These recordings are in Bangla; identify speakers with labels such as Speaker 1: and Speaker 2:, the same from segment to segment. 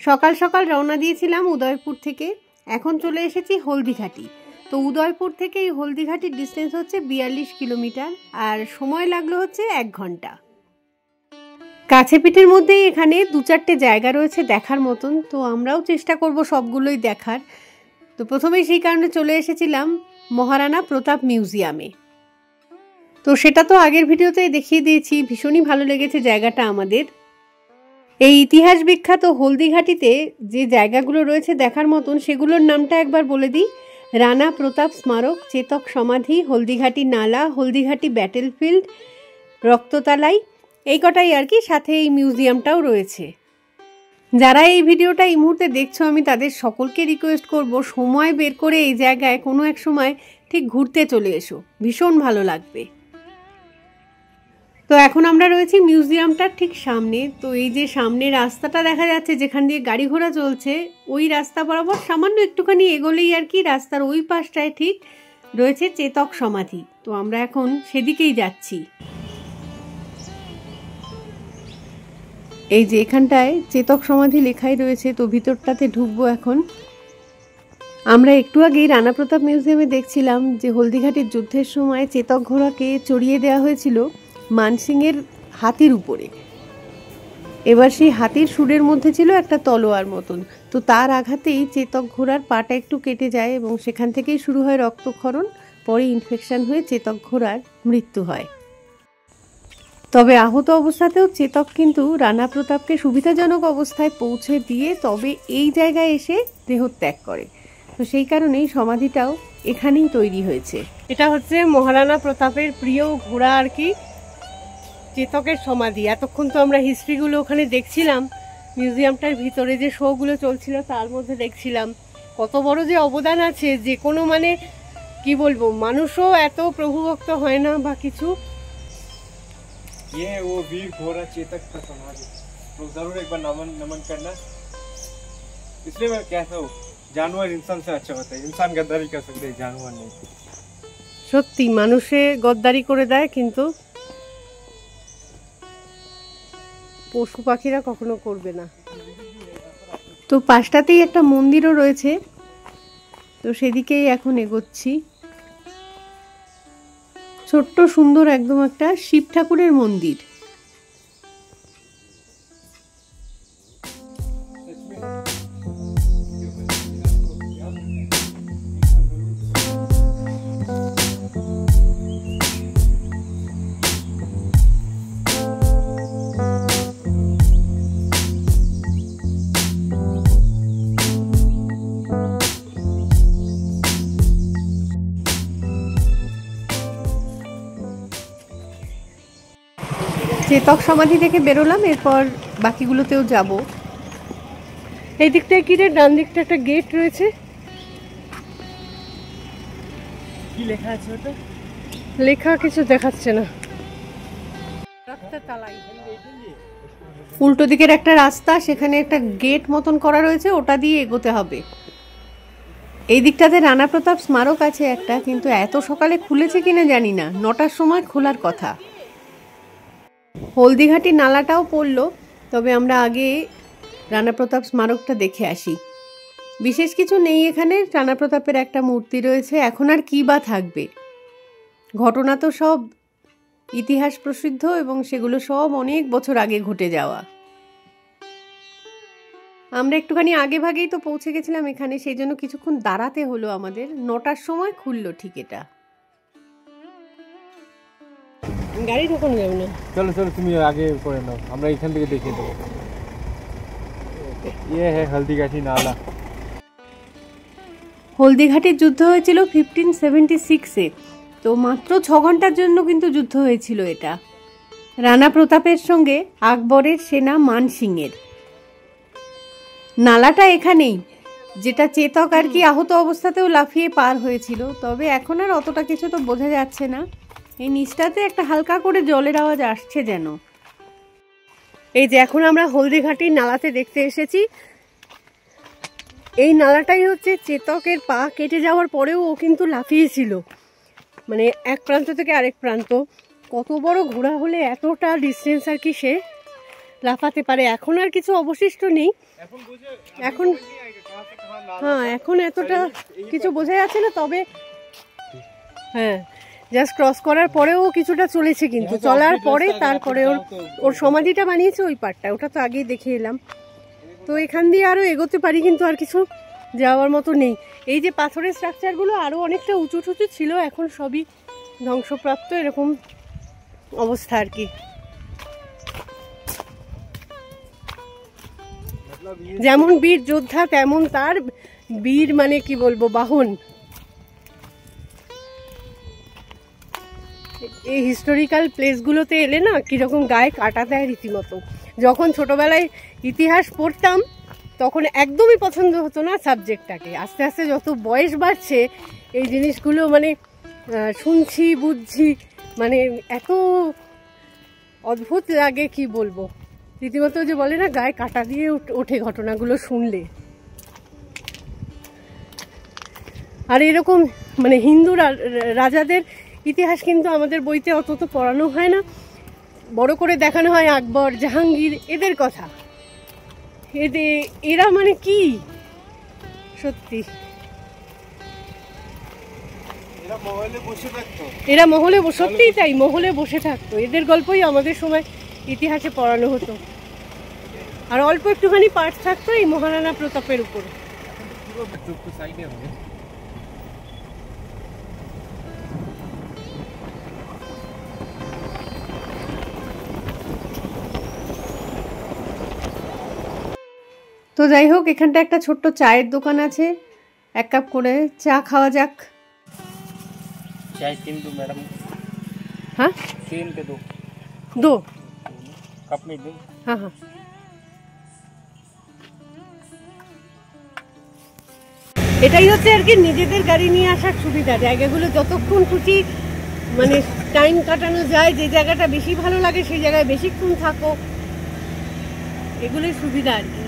Speaker 1: সকাল সকাল রওনা দিয়েছিলাম উদয়পুর থেকে। এখন চলে এসেছি হলদিঘাটি। তো উদয়পুর থেকে এই হলদিঘাটির ডিস্টেন্স হচ্ছে 42 কিলোমিটার, আর সময় লাগলো হচ্ছে 1 ঘন্টা। কাছে পিঠের মধ্যেই এখানে 2-4টে জায়গা রয়েছে দেখার মতন, তো আমরাও চেষ্টা করব সবগুলোই দেখার। তো প্রথমেই সেই কারণে চলে এসেছিলাম মহারানা প্রতাপ মিউজিয়ামে। তো সেটা তো আগের ভিডিওতেই দেখিয়ে দিয়েছি, ভীষণই ভালো লেগেছে জায়গাটা আমাদের। এই ইতিহাস বিখ্যাত হলদিঘাটিতে যে জায়গাগুলো রয়েছে দেখার মতন সেগুলোর নামটা একবার বলে দিই। রানা প্রতাপ স্মারক, চেতক সমাধি, হলদিঘাটি নালা, হলদিঘাটি ব্যাটেলফিল্ড, রক্ততালাই, এই কটাই আর কি, সাথে এই মিউজিয়ামটাও রয়েছে। যারা এই ভিডিওটা এই মুহূর্তে দেখছো আমি তাদের সকলকে রিকোয়েস্ট করব সময় বের করে এই জায়গায় কোনো এক সময় ঠিক ঘুরতে চলে এসো, ভীষণ ভালো লাগবে। তো এখন আমরা রয়েছি মিউজিয়ামটার ঠিক সামনে। তো এই যে সামনে রাস্তাটা দেখা যাচ্ছে যেখান দিয়ে গাড়ি ঘোড়া চলছে, ওই রাস্তা বরাবর সামান্য একটুখানি এগোলেই আর কি রাস্তার ওই পাশটায় ঠিক রয়েছে চেতক সমাধি। তো আমরা এখন সেদিকেই যাচ্ছি। এই যে এখানটায় চেতক সমাধি লেখাই রয়েছে, তো ভিতরটাতে ঢুকবো এখন। আমরা একটু আগেই রানা প্রতাপ মিউজিয়ামে দেখছিলাম যে হলদিঘাটির যুদ্ধের সময় চেতক ঘোড়াকে চড়িয়ে দেওয়া হয়েছিল মানসিংয়ের হাতির উপরে। এবার সেই হাতির সুরের মধ্যে ছিল একটা তলোয়ার মতন, তো তার আঘাতেই চেতক ঘোড়ার পাটা একটু কেটে যায় এবং সেখান থেকেই শুরু হয় রক্তক্ষরণ। পরে ইনফেকশন হয়ে চেতক ঘোড়ার মৃত্যু হয়। তবে আহত অবস্থাতেও চেতক কিন্তু রানা প্রতাপকে সুবিধাজনক অবস্থায় পৌঁছে দিয়ে তবে এই জায়গায় এসে দেহত্যাগ করে। তো সেই কারণেই সমাধিটাও এখানেই তৈরি হয়েছে। এটা হচ্ছে মহারানা প্রতাপের প্রিয় ঘোড়া আর কি, চেতকের সমাধি। এতক্ষণ তো আমরা হিস্ট্রিগুলো ওখানে দেখছিলাম, মিউজিয়ামটার ভিতরে যে শোগুলো চলছিল তার মধ্যে দেখছিলাম কত বড় যে অবদান আছে। যে কোনো মানে কি বলবো, মানুষও এত প্রভুভক্ত হয় না বা কিছু।
Speaker 2: ये वो वीर घोड़ा चेतक का समाधि, तो जरूर एक बार नमन करना। इसलिए मैं कहता हूँ जानवर इंसान से अच्छा होता है, इंसान गद्दारी कर सकते हैं, जानवर नहीं।
Speaker 1: সত্যি মানুষে গদ্দারি করে দেয় কিন্তু পশু পাখিরা কখনো করবে না। তো পাশটাতেই একটা মন্দিরও রয়েছে, তো সেদিকেই এখন এগোচ্ছি। ছোট্ট সুন্দর একদম একটা শিব ঠাকুরের মন্দির। চেতক সমাধি থেকে বেরোলাম, এরপর বাকিগুলোতেও যাব। এই দিকটায় কি রে, ডান দিকটা একটা গেট রয়েছে,
Speaker 2: কি লেখা আছে ওটা?
Speaker 1: লেখা কিছু দেখাচ্ছে না। উল্টো দিকের একটা রাস্তা, সেখানে একটা গেট মতন করা রয়েছে, ওটা দিয়ে এগোতে হবে। এই দিকটাতে রানা প্রতাপ স্মারক আছে একটা, কিন্তু এত সকালে খুলেছে কিনা জানি না, 9টার সময় খোলার কথা। হলদিঘাটি নালাটাও পড়লো, তবে আমরা আগে রানা প্রতাপ স্মারকটা দেখে আসি। বিশেষ কিছু নেই এখানে, রানা প্রতাপের একটা মূর্তি রয়েছে, এখন আর কি বা থাকবে। ঘটনা তো সব ইতিহাস প্রসিদ্ধ এবং সেগুলো সব অনেক বছর আগে ঘটে যাওয়া। আমরা একটুখানি আগে ভাগেই তো পৌঁছে গেছিলাম এখানে, সেই জন্য কিছুক্ষণ দাঁড়াতে হলো আমাদের। 9টার সময় খুললো ঠিক এটা। গাড়ি ঢোকানো যাবে না।
Speaker 2: চলো চলো তুমি আগে করে নাও, আমরা এখান থেকে দেখিয়ে দেবো। ये है हल्दीघाटी नाला।
Speaker 1: হলদিঘাটির যুদ্ধ হয়েছিল 1576-এ, তো মাত্র 6 ঘন্টার জন্য কিন্তু যুদ্ধ হয়েছিল এটা। রানা প্রতাপের সঙ্গে আকবরের সেনা মানসিংয়ের। নালাটা এখানেই, যেটা চেতক আর কি আহত অবস্থাতেও লাফিয়ে পার হয়েছিল। তবে এখন আর অতটা কিছু তো বোঝা যাচ্ছে না। এই নিচটাতে একটা হালকা করে জলের আওয়াজ আসছে যেন। এই যে এখন আমরা হলদিঘাটির নালাতে দেখতে এসেছি। এই নালাটাই হচ্ছে চেতকের পা কেটে যাওয়ার পরেও ও কিন্তু লাফিয়েছিল, মানে এক প্রান্ত থেকে আরেক প্রান্ত। কত বড় ঘোড়া হলে এতটা ডিস্টেন্স আর কি সে লাফাতে পারে। এখন আর কিছু অবশিষ্ট নেই এখন। হ্যাঁ, এখন এতটা কিছু বোঝা যাচ্ছে না, তবে হ্যাঁ জাস্ট ক্রস করার পরেও কিছুটা চলেছে, কিন্তু চলার পরে তারপরে ওর সমাধিটা বানিয়েছে ওই পার্টটা, ওটা তো আগেই দেখে এলাম। তো এখান দিয়ে আরও এগোতে পারি, কিন্তু আর কিছু যাওয়ার মতো নেই। এই যে পাথরের স্ট্রাকচারগুলো আরও অনেকটা উঁচু টুচু ছিল, এখন সবই ধ্বংসপ্রাপ্ত, এরকম অবস্থা আর কি। যেমন বীর যোদ্ধা তেমন তার বীর মানে কি বলবো বাহন। এই হিস্টোরিক্যাল প্লেসগুলোতে এলে না কিরকম গায়ে কাটা দেয় রীতিমতো। যখন ছোটবেলায় ইতিহাস পড়তাম তখন একদমই পছন্দ হতো না সাবজেক্টটাকে, আস্তে আস্তে যত বয়স বাড়ছে এই জিনিসগুলো মানে শুনছি বুঝছি, মানে এত অদ্ভুত লাগে কি বলবো, রীতিমতো যে বলে না গায়ে কাটা দিয়ে ওঠে ঘটনাগুলো শুনলে। আর এরকম মানে হিন্দু রাজাদের ইতিহাস কিন্তু আমাদের বইতে অত তো পড়ানো হয় না, বড় করে দেখানো হয় আকবর জাহাঙ্গীর এদের কথা। এরা মানে কি সত্যি, এরা মহলে সত্যিই তাই, মহলে বসে থাকতো, এদের গল্পই আমাদের সময় ইতিহাসে পড়ানো হতো। আর অল্প একটুখানি পাঠ থাকতো এই মহারানা প্রতাপের উপর। তো যাই হোক, এখানটা একটা ছোট্ট চায়ের দোকান আছে, এক কাপ করে চা খাওয়া যাক।
Speaker 2: चाय 3 दो मैडम।
Speaker 1: हाँ
Speaker 2: 3 के
Speaker 1: दो
Speaker 2: कप में दो।
Speaker 1: हाँ हाँ এটাই হচ্ছে আর কি নিজেদের গাড়ি নিয়ে আসার সুবিধা। জায়গাগুলো যতক্ষণ খুশি মানে টাইম কাটানো যায়, যে জায়গাটা বেশি ভালো লাগে সেই জায়গায় বেশিক্ষণ থাকো, এগুলোই সুবিধা আর কি।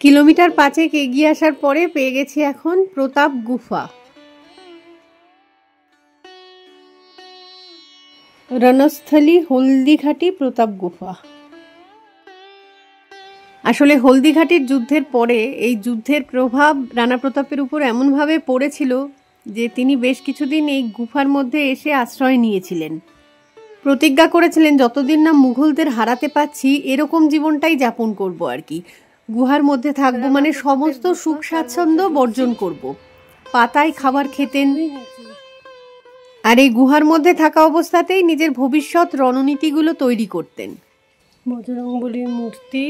Speaker 1: কিলোমিটার 5 এগিয়ে আসার পরে পেয়ে গেছি এখন প্রতাপ গুফা। রণস্থলী হলদিঘাটি প্রতাপ গুফা। আসলে হলদিঘাটির যুদ্ধের পরে এই যুদ্ধের প্রভাব রানা প্রতাপের উপর এমনভাবে পড়েছিল যে তিনি বেশ কিছুদিন এই গুফার মধ্যে এসে আশ্রয় নিয়েছিলেন। প্রতিজ্ঞা করেছিলেন যতদিন না মুঘলদের হারাতে পারছি এরকম জীবনটাই যাপন করব আর কি, গুহার মধ্যে থাকবো, মানে সমস্ত সুখ স্বাচ্ছন্দ্য বর্জন করব। পাতায় খাবার খেতেন, আর এই গুহার মধ্যে থাকা অবস্থাতেই নিজের ভবিষ্যৎ রণনীতিগুলো তৈরি করতেন। বজরংবলীর মূর্তি,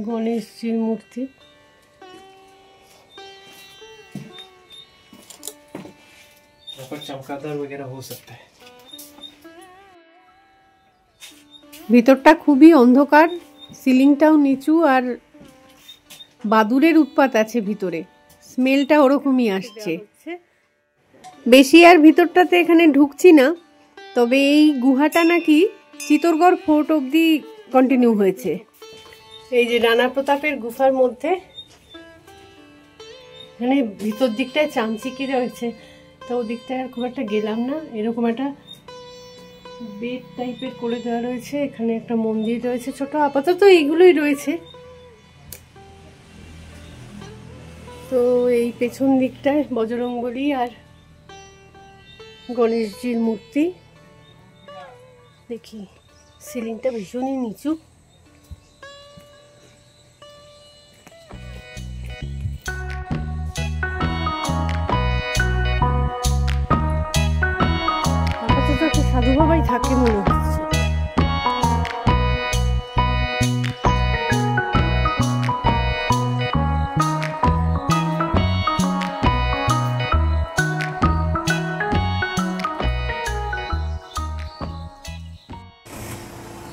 Speaker 1: গণেশজির মূর্তি,
Speaker 2: चमकादड़ वगैरह हो सकता है।
Speaker 1: ভিতরটা খুবই অন্ধকার, সিলিংটাও নিচু, আর বাদুড়ের উৎপাত আছে ভিতরে, স্মেলটা ওরকমই আসছে। বেশি আর ভিতরটাতে এখানে ঢুকছি না, তবে এই গুহাটা নাকি চিতোরগড় ফোর্ট অবধি কন্টিনিউ হয়েছে। এই যে রানা প্রতাপের গুফার মধ্যে এখানে ভিতর দিকটায় চামচিকি রয়েছে, তো ওদিকটায় আর খুব একটা গেলাম না। এরকম একটা বেড টাইপের করে দেওয়া রয়েছে, এখানে একটা মন্দির রয়েছে ছোট, আপাতত এইগুলোই রয়েছে। তো এই পেছন দিকটায় বজরংবলী আর গণেশজির মূর্তি। দেখি সিলিংটা ভীষণই নিচু, আপাতত একটা সাধু বাবাই থাকে মনে হচ্ছে।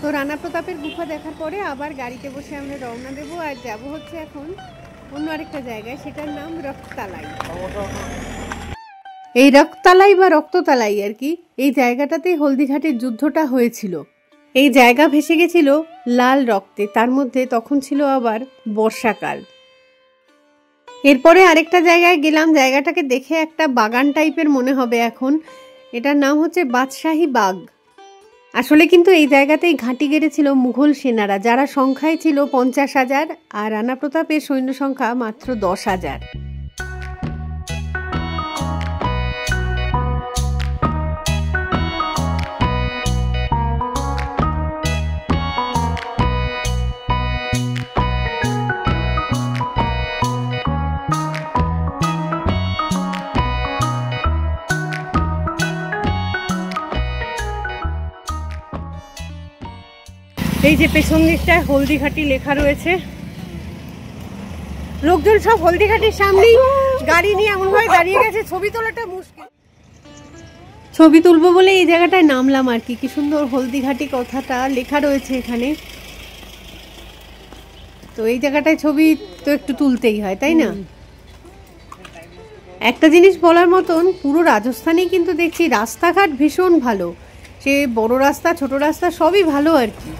Speaker 1: তো রানা প্রতাপের গুফা দেখার পরে আবার গাড়িতে বসে আমরা রওনা দেবো, আর যাব হচ্ছে এখন অন্য আরেকটা জায়গায়, সেটার নাম রক্ততালাই। এই রক্ততালাই বা রক্ততালাই আর কি, এই জায়গাটাতেই হলদিঘাটের যুদ্ধটা হয়েছিল। এই জায়গা ভেসে গেছিল লাল রক্তে, তার মধ্যে তখন ছিল আবার বর্ষাকাল। এরপরে আরেকটা জায়গায় গেলাম, জায়গাটাকে দেখে একটা বাগান টাইপের মনে হবে এখন। এটার নাম হচ্ছে বাদশাহী বাগ। আসলে কিন্তু এই জায়গাতেই ঘাঁটি গেড়েছিল মুঘল সেনারা, যারা সংখ্যায় ছিল 50,000 আর রানা প্রতাপের সৈন্য সংখ্যা মাত্র 10,000। এই যে পেছন দিকটায় হলদিঘাটি লেখা রয়েছে। লোকজন সব হলদিঘাটির সামনেই গাড়ি নিয়ে এমনভাবে দাঁড়িয়ে গেছে, ছবি তোলাটা মুশকিল। ছবি তুলবো বলে এই জায়গাটায় নামলাম আর কি। কি সুন্দর হলদিঘাটি কথাটা লেখা রয়েছে এখানে। তো এই জায়গাটায় ছবি তো একটু তুলতেই হয়, তাই না? একটা জিনিস বলার মতন, পুরো রাজস্থানেই কিন্তু দেখছি রাস্তাঘাট ভীষণ ভালো। সে বড় রাস্তা ছোট রাস্তা সবই ভালো আর কি।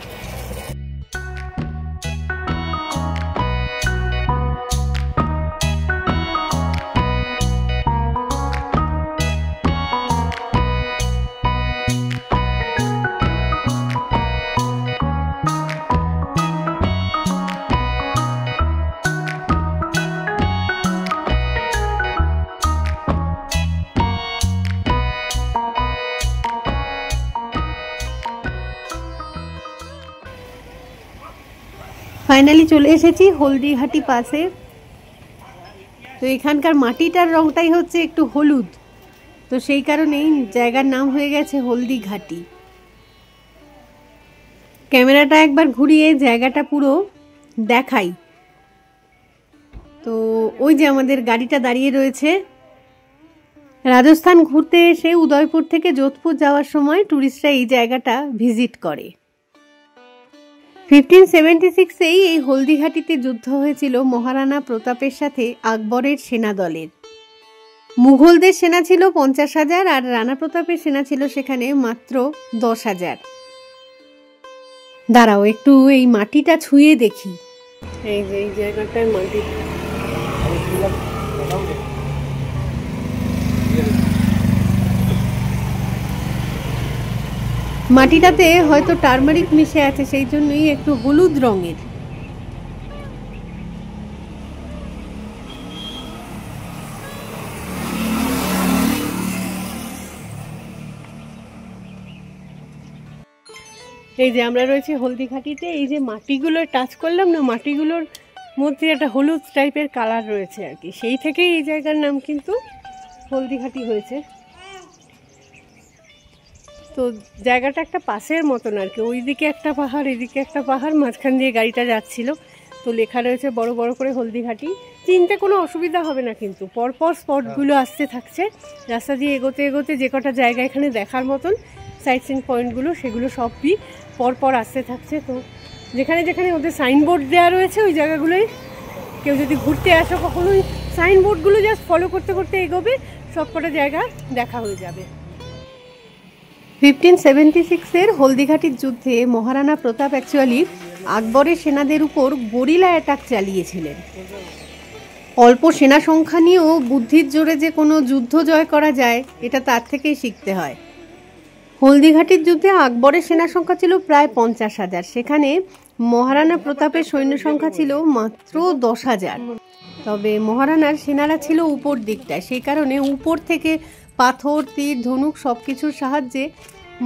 Speaker 1: ফাইনালি চলে এসেছি হলদিঘাটি পাশে। তো এখানকার মাটিটার রংটাই হচ্ছে একটু হলুদ, তো সেই কারণেই জায়গার নাম হয়ে গেছে হলদিঘাটি। ক্যামেরাটা একবার ঘুরিয়ে জায়গাটা পুরো দেখাই। তো ওই যে আমাদের গাড়িটা দাঁড়িয়ে রয়েছে। রাজস্থান ঘুরতে এসে উদয়পুর থেকে যোধপুর যাওয়ার সময় ট্যুরিস্টরা এই জায়গাটা ভিজিট করে। 1576-এই এই হলদিঘাটিতে যুদ্ধ হয়েছিল মহারানা প্রতাপের সাথে আকবরের সেনা দলের। মুঘলদের সেনা ছিল 50,000 আর রানা প্রতাপের সেনা ছিল সেখানে মাত্র 10,000। দাঁড়াও একটু এই মাটিটা ছুঁয়ে দেখি। এই যে এই জায়গাটায় মাটি, মাটিটাতে হয়তো টারমারিক মিশে আছে, সেই জন্যই একটু হলুদ রঙের। এই যে আমরা রয়েছি হলদিঘাটিতে, এই যে মাটিগুলো টাচ করলাম না, মাটিগুলোর মধ্যে একটা হলুদ টাইপের কালার রয়েছে আর কি। সেই থেকেই এই জায়গার নাম কিন্তু হলদিঘাটি হয়েছে। তো জায়গাটা একটা পাশের মতন আর কি, ওইদিকে একটা পাহাড় এদিকে একটা পাহাড়, মাঝখান দিয়ে গাড়িটা যাচ্ছিল। তো লেখা রয়েছে বড় বড় করে হলদিঘাটি। চিনতে কোনো অসুবিধা হবে না, কিন্তু পরপর স্পটগুলো আসতে থাকছে। রাস্তা দিয়ে এগোতে এগোতে যে কটা জায়গা এখানে দেখার মতন সাইট সিন পয়েন্টগুলো, সেগুলো সবই পরপর আসতে থাকছে। তো যেখানে যেখানে ওদের সাইনবোর্ড দেওয়া রয়েছে ওই জায়গাগুলোই কেউ যদি ঘুরতে আসো কখনোই সাইনবোর্ডগুলো জাস্ট ফলো করতে করতে এগোবে, সব কটা জায়গা দেখা হয়ে যাবে। 1576-এর হলদিঘাটির যুদ্ধে মহারানা প্রতাপ অ্যাকচুয়ালি আকবরের সেনাদের উপর গরিলা অ্যাটাক চালিয়েছিলেন। অল্প সেনা সংখ্যা নিয়েও বুদ্ধির জোরে যে কোনো যুদ্ধ জয় করা যায়, এটা তার থেকেই শিখতে হয়। হলদিঘাটির যুদ্ধে আকবরের সেনা সংখ্যা ছিল প্রায় 50,000, সেখানে মহারানা প্রতাপের সৈন্য সংখ্যা ছিল মাত্র 10,000। তবে মহারানার সেনারা ছিল উপর দিকটায়, সেই কারণে উপর থেকে পাথর তীর ধনুক সবকিছুর সাহায্যে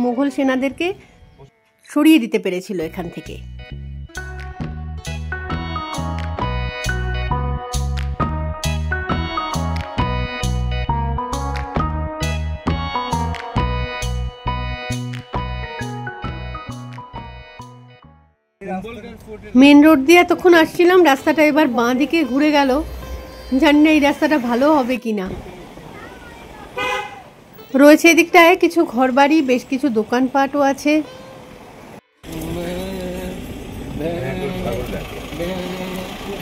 Speaker 1: মুঘল সেনাদেরকে সরিয়ে দিতে পেরেছিল এখান থেকে। মেন রোড দিয়ে এতক্ষণ আসছিলাম, রাস্তাটা এবার বাঁ দিকে ঘুরে গেল। জানি না এই রাস্তাটা ভালো হবে কিনা। রয়েছে এদিকটায় কিছু ঘরবাড়ি, বেশ কিছু দোকানপাটও আছে।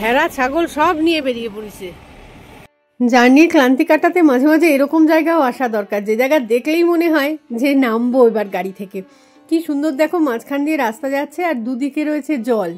Speaker 1: ভেড়া ছাগল সব নিয়ে বেরিয়ে পড়েছে। জার্নির ক্লান্তি কাটাতে মাঝে মাঝে এরকম জায়গাও আসা দরকার, যে জায়গা দেখলেই মনে হয় যে নামবো এবার গাড়ি থেকে। কি সুন্দর দেখো, মাঝখান দিয়ে রাস্তা যাচ্ছে আর দুদিকে রয়েছে জল।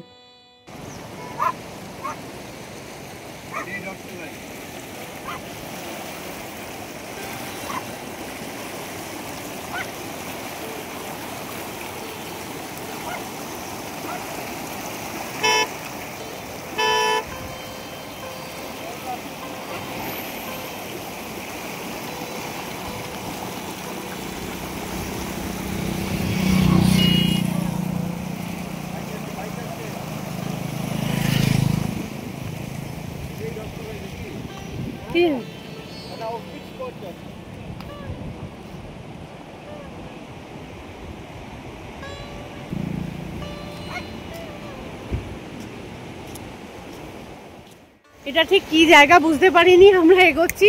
Speaker 1: এটা ঠিক কি জায়গা বুঝতে পারিনি, আমরা এগোচ্ছি,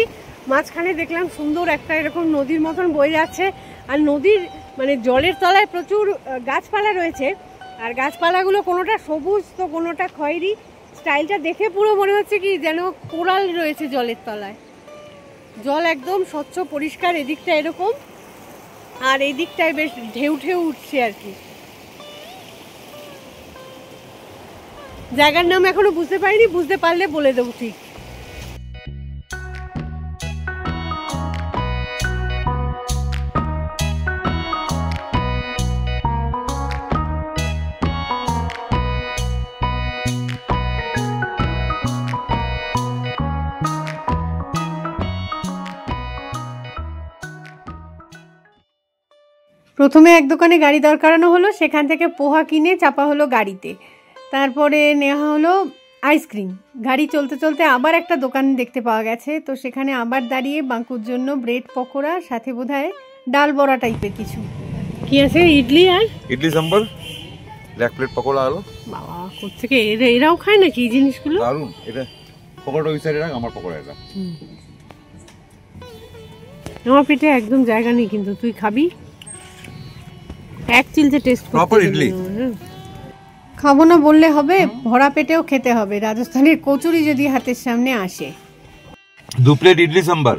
Speaker 1: মাঝখানে দেখলাম সুন্দর একটা এরকম নদীর মতন বয়ে যাচ্ছে, আর নদীর মানে জলের তলায় প্রচুর গাছপালা রয়েছে, আর গাছপালাগুলো কোনোটা সবুজ তো কোনোটা খয়েরি। স্টাইলটা দেখে পুরো মনে হচ্ছে কি যেন কোরাল রয়েছে জলের তলায়। জল একদম স্বচ্ছ পরিষ্কার, এদিকটা এরকম, আর এই দিকটায় বেশ ঢেউ ঢেউ উঠছে আর কি। জায়গার নাম এখনো বুঝতে পারিনি, বুঝতে পারলে বলে দেবো ঠিক। প্রথমে এক দোকানে গাড়ি দর করানো হলো, সেখান থেকে পোহা কিনে চাপা হলো গাড়িতে। তারপরে নেওয়া হলো আইসক্রিম। গাড়ি চলতে চলতে আবার একটা দোকান দেখতে পাওয়া গেছে, তো সেখানে আবার দাঁড়িয়ে বাঙ্কুর জন্য ব্রেড পকোড়া, সাথে বোধহয় ডাল বড়া টাইপের কিছু। কি আছে? ইডলি আর
Speaker 3: ইডলি সাম্বার, এক প্লেট পকোড়া আলো।
Speaker 1: বাবা, কোথেকে এরাও খায় নাকি এই জিনিসগুলো?
Speaker 3: দারুন। এটা পকোড়া ওই সাইডে রাখ, আমার পকোড়া এটা।
Speaker 1: আমার পেটে একদম জায়গা নেই, কিন্তু তুই খাবি? এক চিলতে টেস্ট
Speaker 3: প্রপার ইডলি।
Speaker 1: খাবো না বললে হবে, ভরা পেটেও খেতে হবে। রাজস্থানের কচুরি যদি হাতের সামনে আসে।
Speaker 3: 2 প্লেট ইডলি সাম্বার,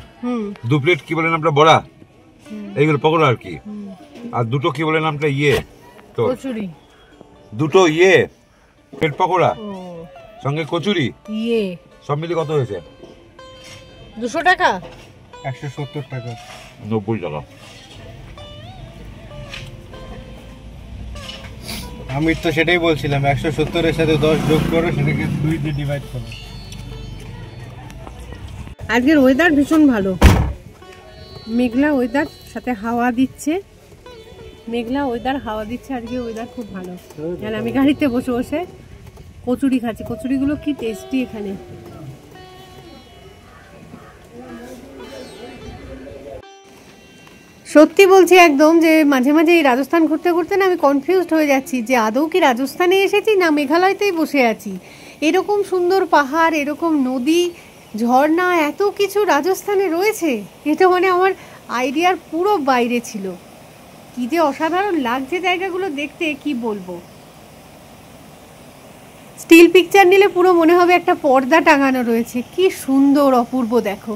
Speaker 3: 2 প্লেট কি বলেন আপনার বড়া, এইগুলো পকোড়া আর কি, আর দুটো কি বলেন আপনার ইয়ে তো
Speaker 1: কচুরি,
Speaker 3: দুটো ইয়ে প্লেট পকোড়া সঙ্গে কচুরি,
Speaker 1: ইয়ে
Speaker 3: সব মিলে কত হয়েছে?
Speaker 1: 200 টাকা।
Speaker 2: 170 টাকা।
Speaker 3: 90 টাকা।
Speaker 2: আমি তো সেটাই বলছিলাম, 170 এর সাথে 10 যোগ করো, সেটাকে 2 দিয়ে ডিভাইড করো।
Speaker 1: আজকের ওয়েদার ভীষণ ভালো, মেঘলা ওয়েদার, সাথে হাওয়া দিচ্ছে। মেঘলা ওয়েদার, হাওয়া দিচ্ছে, আজকে ওয়েদার খুব ভালো। আর আমি গাড়িতে বসে বসে কচুরি খাচ্ছি। কচুরিগুলো কি টেস্টি এখানে। সত্যি বলছি একদম, যে মাঝে মাঝে এই রাজস্থান ঘুরতে ঘুরতে না আমি কনফিউজড হয়ে যাচ্ছি যে আদৌ কি রাজস্থানে এসেছি না মেঘালয়তেই বসে আছি। এরকম সুন্দর পাহাড়, এরকম নদী, ঝর্ণা, এত কিছু রাজস্থানে রয়েছে, এটা মানে আমার আইডিয়ার পুরো বাইরে ছিল। কি যে অসাধারণ লাগছে জায়গাগুলো দেখতে, কি বলবো। স্টিল পিকচার নিলে পুরো মনে হবে একটা পর্দা টাঙানো রয়েছে। কি সুন্দর, অপূর্ব দেখো।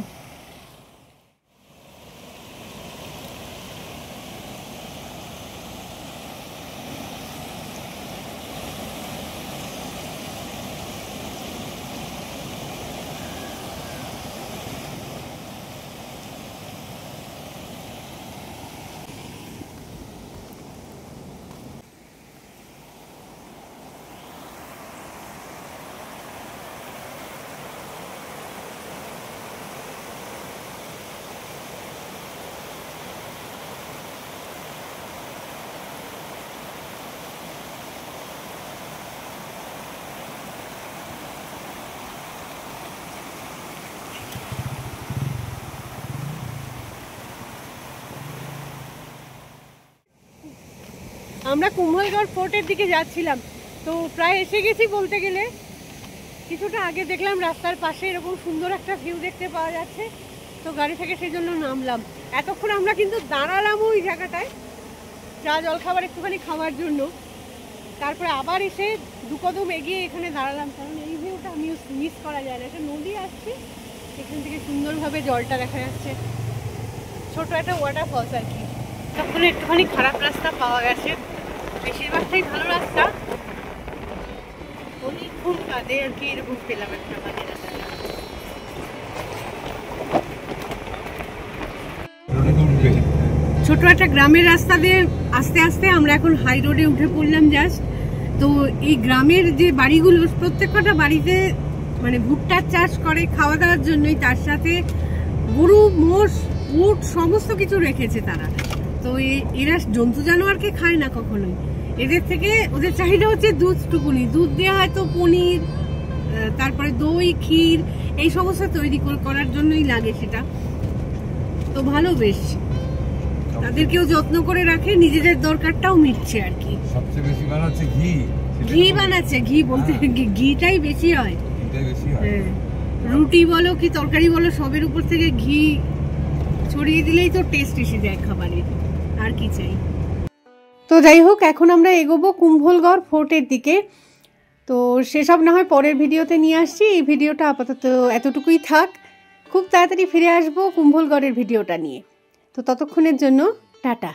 Speaker 1: আমরা কুম্ভলগড় ফোর্টের দিকে যাচ্ছিলাম, তো প্রায় এসে গেছি বলতে গেলে। কিছুটা আগে দেখলাম রাস্তার পাশে এরকম সুন্দর একটা ভিউ দেখতে পাওয়া যাচ্ছে, তো গাড়ি থেকে সেই জন্য নামলাম। এতক্ষণ আমরা কিন্তু দাঁড়ালাম ওই জায়গাটায় চা জলখাবার একটুখানি খাওয়ার জন্য, তারপরে আবার এসে 2 কদম এগিয়ে এখানে দাঁড়ালাম, কারণ এই ভিউটা মিস করা যায় না। একটা নদী আসছে, এখান থেকে সুন্দরভাবে জলটা দেখা যাচ্ছে, ছোট একটা ওয়াটারফলস আর কি। তখন একটুখানি খারাপ রাস্তা পাওয়া গেছে, বেশিরভাগটাই ভালো রাস্তা, অনেকক্ষণ কাঁদে আর কি এরকম পেলাম একটা বাজে রাস্তা। ছোট একটা গ্রামের রাস্তা দিয়ে আস্তে আস্তে আমরা এখন হাই রোডে উঠে পড়লাম জাস্ট। তো এই গ্রামের যে বাড়িগুলো, প্রত্যেকটা বাড়িতে মানে ভুট্টার চাষ করে খাওয়া দাওয়ার জন্যই, তার সাথে গরু, মোষ, উট সমস্ত কিছু রেখেছে তারা। তো এরা জন্তু জানোয়ারকে খায় না কখনোই। এদের থেকে ওদের চাহিদা হচ্ছে দুধটুকুনি, দুধ দিয়ে হয়তো পনির, তারপরে দই, ক্ষীর এই সমস্ত তৈরি করার জন্যই লাগে সেটা। তো ভালো, বেশ তাদেরকেও যত্ন করে রাখে, নিজেদের দরকারটাও মিটছে আর কি।
Speaker 3: সবচেয়ে বেশি বানাচ্ছে ঘি,
Speaker 1: ঘি বানাচ্ছে, ঘি বলতে ঘিটাই বেশি হয়। রুটি বলো কি তরকারি বলো, সবের উপর থেকে ঘি ছড়িয়ে দিলেই তো টেস্ট এসে যায় খাবারের, আর কি চাই। তো যাই হোক, এখন আমরা এগোবো কুম্ভলগড় ফোর্টের দিকে। তো সেসব না হয় পরের ভিডিওতে নিয়ে আসছি, এই ভিডিওটা আপাতত এতটুকুই থাক। খুব তাড়াতাড়ি ফিরে আসবো কুম্ভলগড়ের ভিডিওটা নিয়ে। তো ততক্ষণের জন্য টাটা।